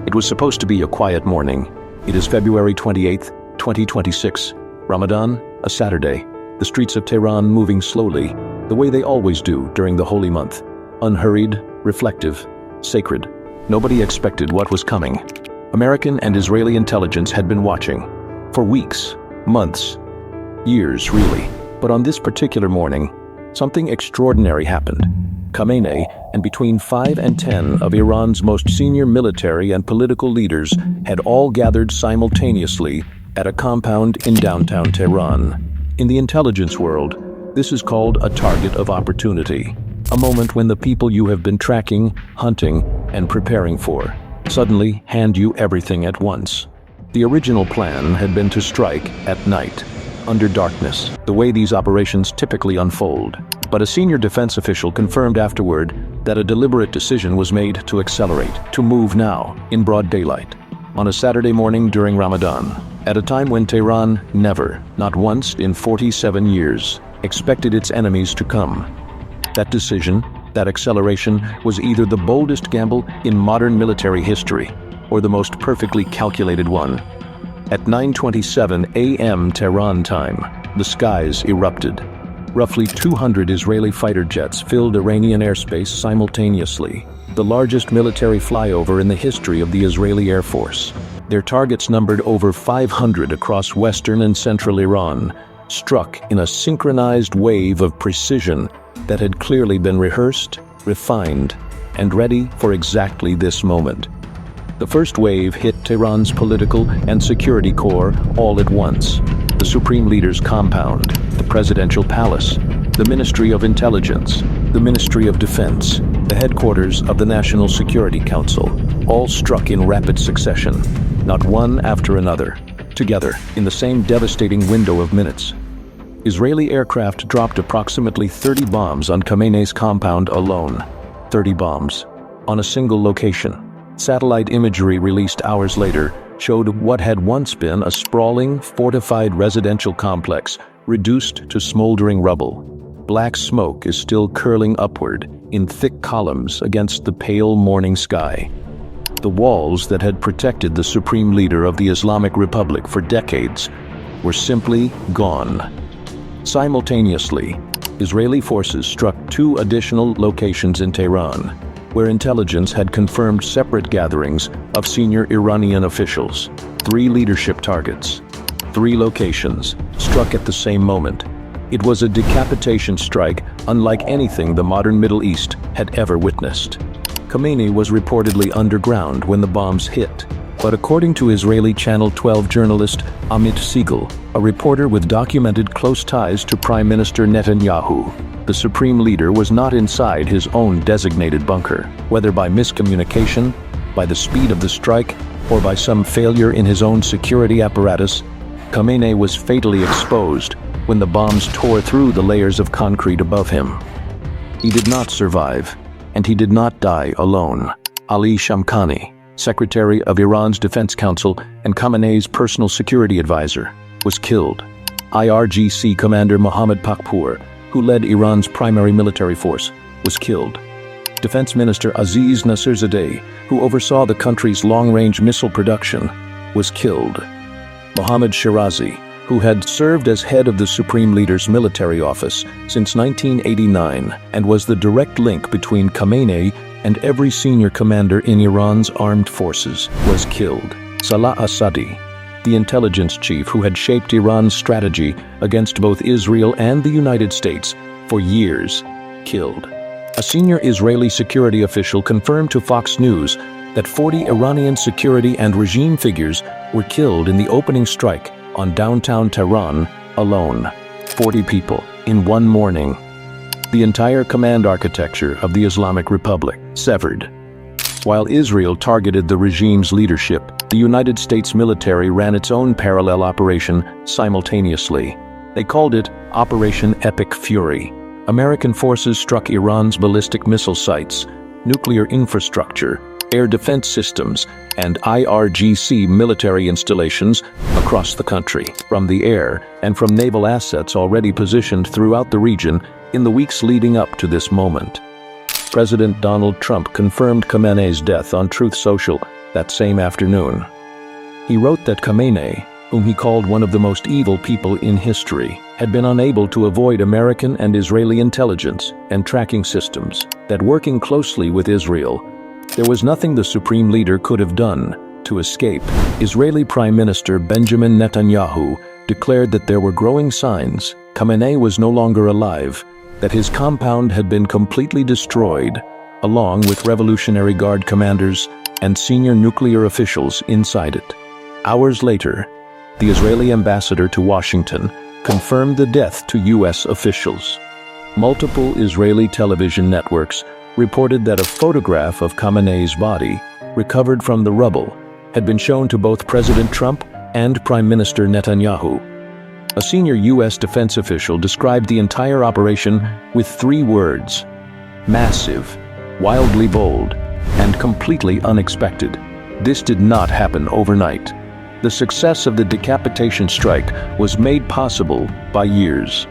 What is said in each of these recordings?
It was supposed to be a quiet morning. It is February 28th, 2026, Ramadan, a Saturday. The streets of Tehran moving slowly, the way they always do during the holy month. Unhurried, reflective, sacred. Nobody expected what was coming. American and Israeli intelligence had been watching. For weeks, months, years really. But on this particular morning, something extraordinary happened. Khamenei and between 5 and 10 of Iran's most senior military and political leaders had all gathered simultaneously at a compound in downtown Tehran. In the intelligence world, this is called a target of opportunity, a moment when the people you have been tracking, hunting, and preparing for suddenly hand you everything at once. The original plan had been to strike at night, under darkness, the way these operations typically unfold. But a senior defense official confirmed afterward that a deliberate decision was made to accelerate, to move now, in broad daylight, on a Saturday morning during Ramadan, at a time when Tehran never, not once in 47 years, expected its enemies to come. That decision, that acceleration, was either the boldest gamble in modern military history, or the most perfectly calculated one. At 9:27 AM Tehran time, the skies erupted. Roughly 200 Israeli fighter jets filled Iranian airspace simultaneously, the largest military flyover in the history of the Israeli Air Force. Their targets numbered over 500 across western and central Iran, struck in a synchronized wave of precision that had clearly been rehearsed, refined, and ready for exactly this moment. The first wave hit Tehran's political and security core all at once. The Supreme Leader's compound, the Presidential Palace, the Ministry of Intelligence, the Ministry of Defense, the headquarters of the National Security Council, all struck in rapid succession, not one after another, together in the same devastating window of minutes. Israeli aircraft dropped approximately 30 bombs on Khamenei's compound alone. 30 bombs, on a single location. Satellite imagery released hours later showed what had once been a sprawling, fortified residential complex reduced to smoldering rubble. Black smoke is still curling upward in thick columns against the pale morning sky. The walls that had protected the supreme leader of the Islamic Republic for decades were simply gone. Simultaneously, Israeli forces struck 2 additional locations in Tehran, where intelligence had confirmed separate gatherings of senior Iranian officials. 3 leadership targets, 3 locations, struck at the same moment. It was a decapitation strike unlike anything the modern Middle East had ever witnessed. Khamenei was reportedly underground when the bombs hit, but according to Israeli Channel 12 journalist Amit Siegel, a reporter with documented close ties to Prime Minister Netanyahu, the supreme leader was not inside his own designated bunker. Whether by miscommunication, by the speed of the strike, or by some failure in his own security apparatus, Khamenei was fatally exposed when the bombs tore through the layers of concrete above him. He did not survive, and he did not die alone. Ali Shamkhani, Secretary of Iran's Defense Council and Khamenei's personal security advisor, was killed. IRGC Commander Mohammad Pakpour, who led Iran's primary military force, was killed. Defense Minister Aziz Nasirzadeh, who oversaw the country's long-range missile production, was killed. Mohammad Shirazi, who had served as head of the Supreme Leader's military office since 1989 and was the direct link between Khamenei and every senior commander in Iran's armed forces, was killed. Salah Assadi, the intelligence chief who had shaped Iran's strategy against both Israel and the United States for years, killed. A senior Israeli security official confirmed to Fox News that 40 Iranian security and regime figures were killed in the opening strike on downtown Tehran alone. 40 people in one morning. The entire command architecture of the Islamic Republic severed. While Israel targeted the regime's leadership, the United States military ran its own parallel operation simultaneously. They called it Operation Epic Fury. American forces struck Iran's ballistic missile sites, nuclear infrastructure, air defense systems, and IRGC military installations across the country, from the air and from naval assets already positioned throughout the region in the weeks leading up to this moment. President Donald Trump confirmed Khamenei's death on Truth Social that same afternoon. He wrote that Khamenei, whom he called one of the most evil people in history, had been unable to avoid American and Israeli intelligence and tracking systems, that working closely with Israel, there was nothing the supreme leader could have done to escape. Israeli Prime Minister Benjamin Netanyahu declared that there were growing signs Khamenei was no longer alive, that his compound had been completely destroyed, along with Revolutionary Guard commanders and senior nuclear officials inside it. Hours later, the Israeli ambassador to Washington confirmed the death to U.S. officials. Multiple Israeli television networks reported that a photograph of Khamenei's body, recovered from the rubble, had been shown to both President Trump and Prime Minister Netanyahu. A senior U.S. defense official described the entire operation with 3 words: massive, wildly bold, and completely unexpected. This did not happen overnight. The success of the decapitation strike was made possible by years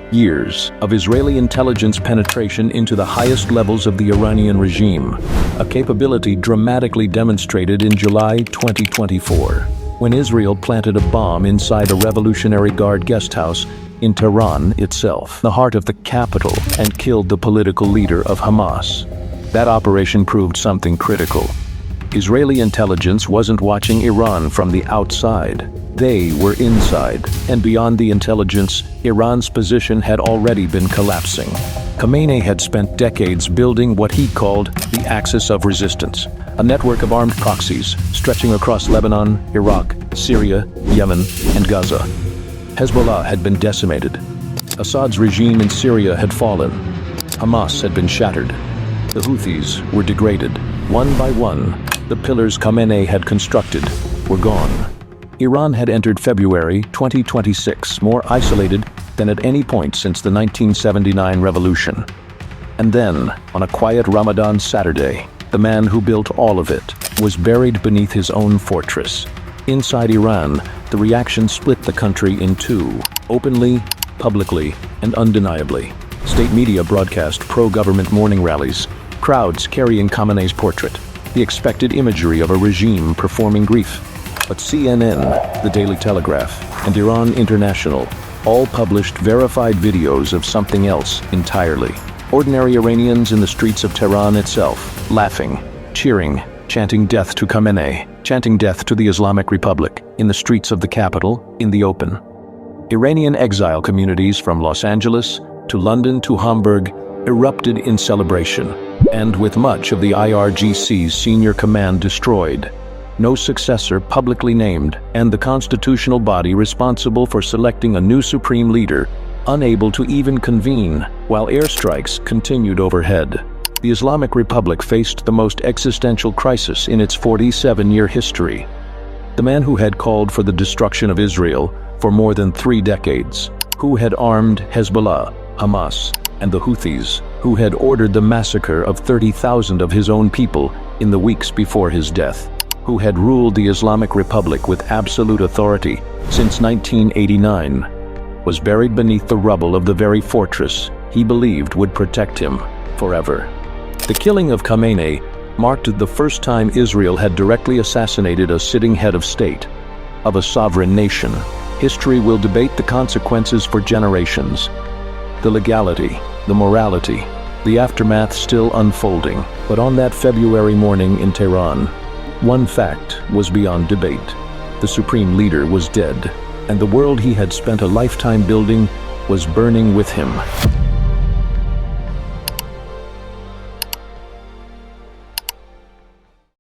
of Israeli intelligence penetration into the highest levels of the Iranian regime, a capability dramatically demonstrated in July 2024, when Israel planted a bomb inside a Revolutionary Guard guest house in Tehran itself, the heart of the capital, and killed the political leader of Hamas. That operation proved something critical. Israeli intelligence wasn't watching Iran from the outside. They were inside, and beyond the intelligence, Iran's position had already been collapsing. Khamenei had spent decades building what he called the axis of resistance, a network of armed proxies stretching across Lebanon, Iraq, Syria, Yemen, and Gaza. Hezbollah had been decimated. Assad's regime in Syria had fallen. Hamas had been shattered. The Houthis were degraded. One by one, the pillars Khamenei had constructed were gone. Iran had entered February 2026 more isolated than at any point since the 1979 revolution. And then, on a quiet Ramadan Saturday, the man who built all of it was buried beneath his own fortress. Inside Iran, the reaction split the country in 2, openly, publicly, and undeniably. State media broadcast pro-government mourning rallies, crowds carrying Khamenei's portrait, the expected imagery of a regime performing grief. But CNN, The Daily Telegraph, and Iran International all published verified videos of something else entirely. Ordinary Iranians in the streets of Tehran itself, laughing, cheering, chanting death to Khamenei, chanting death to the Islamic Republic, in the streets of the capital, in the open. Iranian exile communities from Los Angeles to London to Hamburg erupted in celebration, and with much of the IRGC's senior command destroyed, no successor publicly named, and the constitutional body responsible for selecting a new supreme leader unable to even convene, while airstrikes continued overhead. The Islamic Republic faced the most existential crisis in its 47-year history. The man who had called for the destruction of Israel for more than 3 decades, who had armed Hezbollah, Hamas, and the Houthis, who had ordered the massacre of 30,000 of his own people in the weeks before his death, who had ruled the Islamic Republic with absolute authority since 1989, was buried beneath the rubble of the very fortress he believed would protect him forever. The killing of Khamenei marked the first time Israel had directly assassinated a sitting head of state, of a sovereign nation. History will debate the consequences for generations. The legality, the morality, the aftermath still unfolding. But on that February morning in Tehran, one fact was beyond debate. The supreme leader was dead, and the world he had spent a lifetime building was burning with him.